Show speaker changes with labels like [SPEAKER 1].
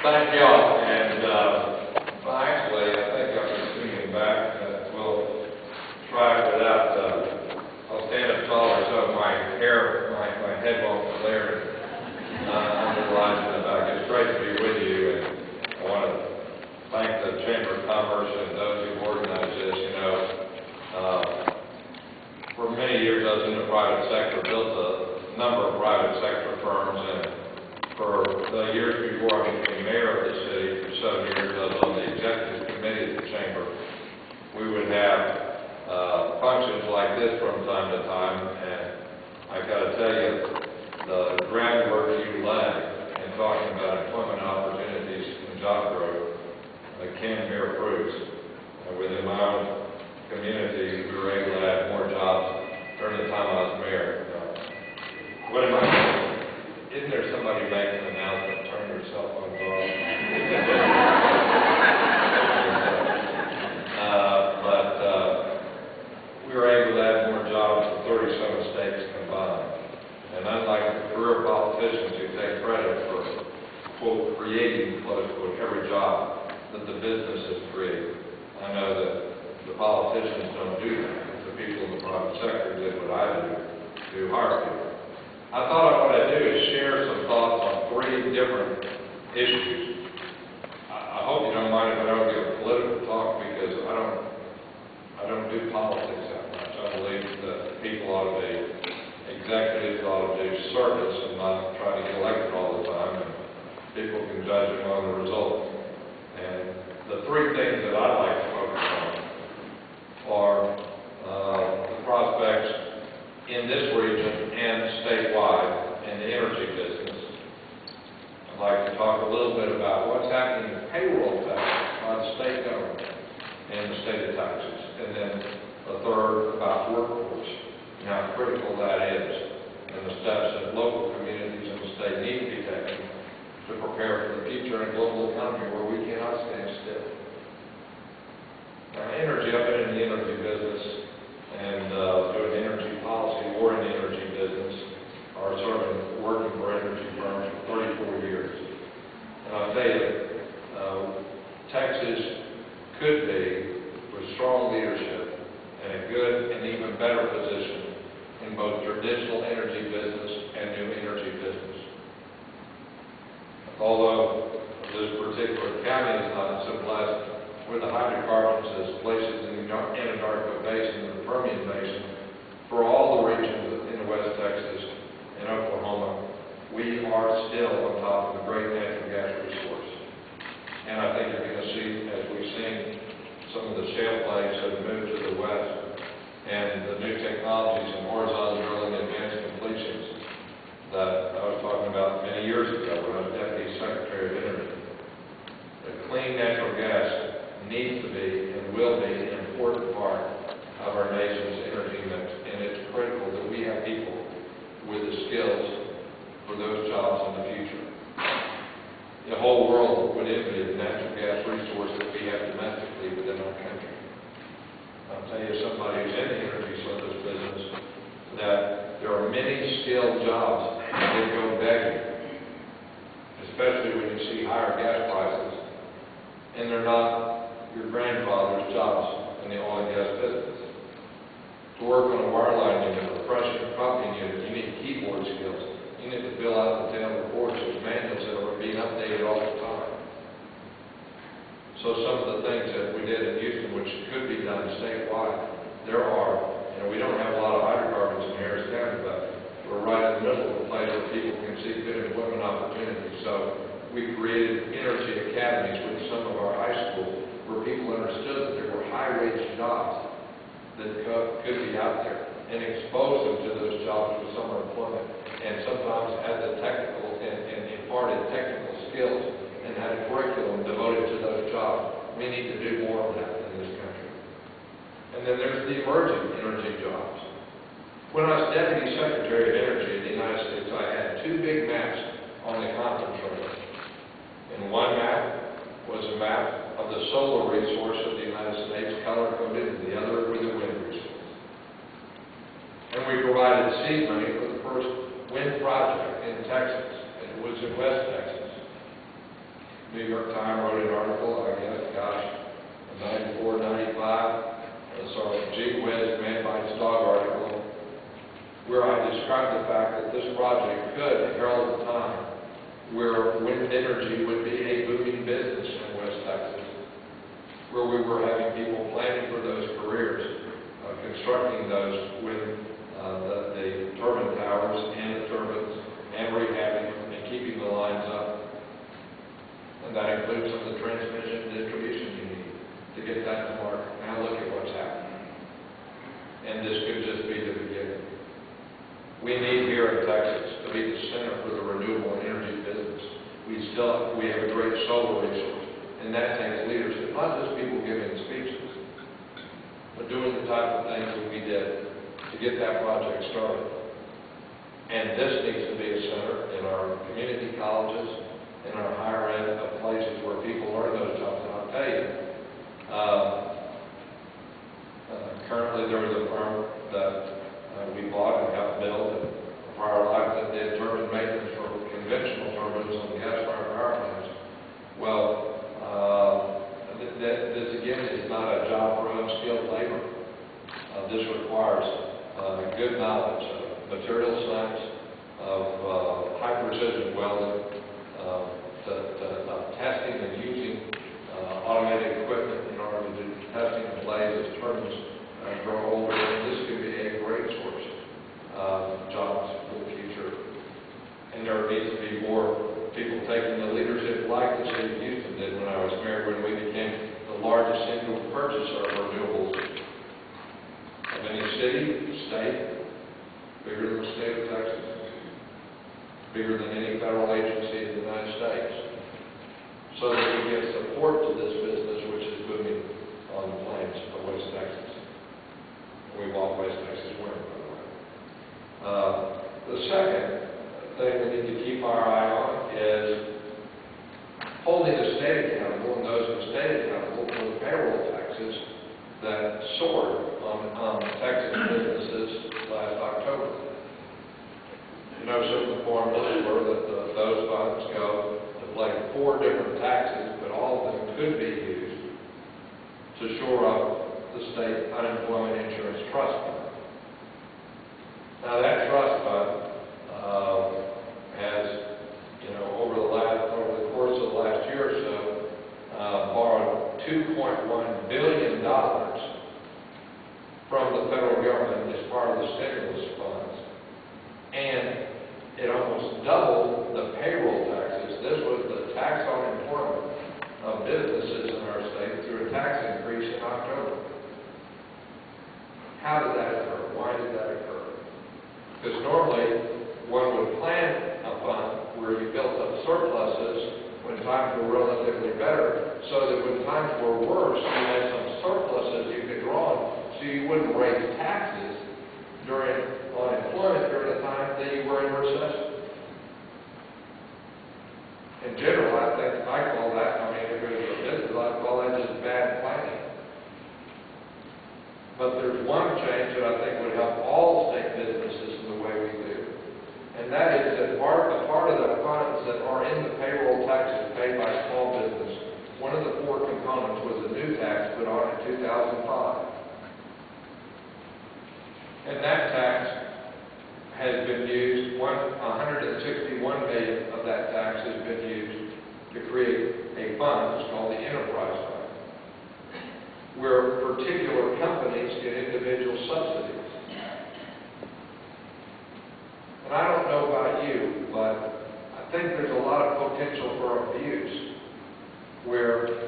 [SPEAKER 1] thank y'all, and well, actually, I think I'll be swinging back. We'll try without, I'll stand up taller so my hair, my head won't flare under the lines in the back. It's great to be with you, and I want to thank the Chamber of Commerce and those who organized this. You know, for many years I was in the private sector, built a number of private sector firms, and for the years before I became mayor of the city, for 7 years, I was on the executive committee of the chamber. We would have functions like this from time to time, and I got to tell you, the groundwork you led in talking about employment opportunities and job growth can bear fruits. Within my own community, we were able to add more jobs during the time I was mayor. What am I doing? Isn't there somebody making an announcement? Turn your cell phones off. We were able to add more jobs to 37 states combined. And unlike the career politicians who take credit for, quote, creating, close quote, every job that the businesses create, I know that the politicians don't do that. The people in the private sector did what I do to hire people. I thought what I'd do is share some thoughts on 3 different issues. I hope you don't mind if I don't give a political talk, because I don't do politics that much. I believe that people ought to be executives, ought to do service and not try to get elected all the time, and people can judge them on the results. And the 3 things that I'd like to focus on are the prospects in this region and statewide in the energy business. I'd like to talk a little bit about what's happening in payroll taxes by the state government and the state of Texas. And then the third about workforce and how critical that is, and the steps that local communities and the state need to be taking to prepare for the future and global economy where we cannot stand still. Now, energy, I've been in the energy business and doing energy policy or in the energy business, or working for energy firms for 34 years. And I'll tell you, Texas could be, with strong leadership, in a good and even better position in both traditional energy business and new energy business. Although this particular county is not so blessed with the hydrocarbons as places in the Anadarko Basin and the Permian Basin, for all the regions in West Texas and Oklahoma, we are still on top of the great natural gas resource. And I think you're going to see, as we've seen, some of the shale plays have moved to the west, and the new technologies in horizontal drilling and advanced completions that I was talking about many years ago when I was Deputy Secretary of Energy. The clean natural gas needs to be and will be an important part of our nation's energy mix, and it's critical that we have people with the skills for those jobs in the future. The whole world would envy the natural gas resource that we have domestically within our country. I'll tell you, somebody who's in the energy service business, that there are many skilled jobs that go begging, especially when you see higher gas prices, and they're not your grandfather's jobs in the oil and gas business. To work on a wireline unit or pressure pumping unit, you need keyboard skills. You need to fill out the detailed reports and manuals that are being updated all the time. So some of the things that we did in Houston, which could be done statewide, there are, we don't have a lot of hydrocarbons in Harris County, but we're right in the middle of a place where people can see good employment opportunities. So we created energy academies with some of our high schools where people understood that there were high-wage jobs that could be out there, and expose them to those jobs with summer employment, and sometimes had the technical and imparted technical skills and had a curriculum devoted to those jobs. We need to do more of that in this country. And then there's the emerging energy jobs. When I was Deputy Secretary of Energy in the United States, I had 2 big maps on the conference room. And one map was a map of the solar resource of the United States, color-coded, and the other with the wind resource. And we provided seed money for the first wind project in Texas, and it was in West Texas. New York Times wrote an article, I guess, gosh, in 94, 95, Gee Whiz, Man Bites Dog article, where I described the fact that this project could herald a time where wind energy would be a booming business in West Texas, where we were having people planning for those careers, constructing those with the turbine towers and the turbines, and rehabbing them and keeping the lines up. And that includes some of the transmission and distribution you need to get that to market. Now look at what's happening. And this could just be the beginning. We need here in Texas to be the center for the renewable energy business. We have a great solar resource, and that takes leadership, not just people giving speeches, but doing the type of things that we did to get that project started. And this needs to be a center in our community colleges, in our higher ed of places where people learn those jobs. And I'll tell you, currently there was a firm that we bought and helped build in a prior life that did turbine maintenance for conventional turbines on gas-fired power plants. Well, this again is not a job for unskilled labor. This requires good knowledge of material science, of high precision welding, of testing and using automated equipment in order to do testing of blades as turbines grow older. And this could be a great source of jobs for the future. And there needs to be more people taking the leadership like the city of Houston did when I was mayor, when we became the largest single purchaser of renewables of any city, state, bigger than the state of Texas, bigger than any federal agency in the United States, so that we get support to this business, which is booming on the plains of West Texas. We want West Texas winning, by the way. The second thing we need to keep our eye on is holding the state accountable, and those in the state accountable for the payroll taxes that soared on Texas businesses last October. You notice in the formula that those funds go to play 4 different taxes, but all of them could be used to shore up the state unemployment insurance trust fund. Now that trust fund has, over the course of the last year or so, borrowed $2.1 billion from the federal government as part of the stimulus funds, and it almost doubled the payroll taxes. This was the tax on employment of businesses in our state through a tax increase in October. How did that occur? Why did that occur? Because normally one would plan a fund where you built up surpluses when times were relatively better, so that when times were worse, you had some surpluses you could draw on, so you wouldn't raise taxes on employment during the time that you were in recession. In general, I call that, if it was a business, I'd call that just bad planning. But there's one change that I think would help all state businesses in the way we do. And that is that part of the funds that are in the payroll taxes paid by small business, one of the 4 components was a new tax put on in 2005. And that tax has been used, 161 million of that tax has been used to create a fund. It's called the Enterprise Fund, where particular companies get individual subsidies. And I don't know about you, but I think there's a lot of potential for abuse where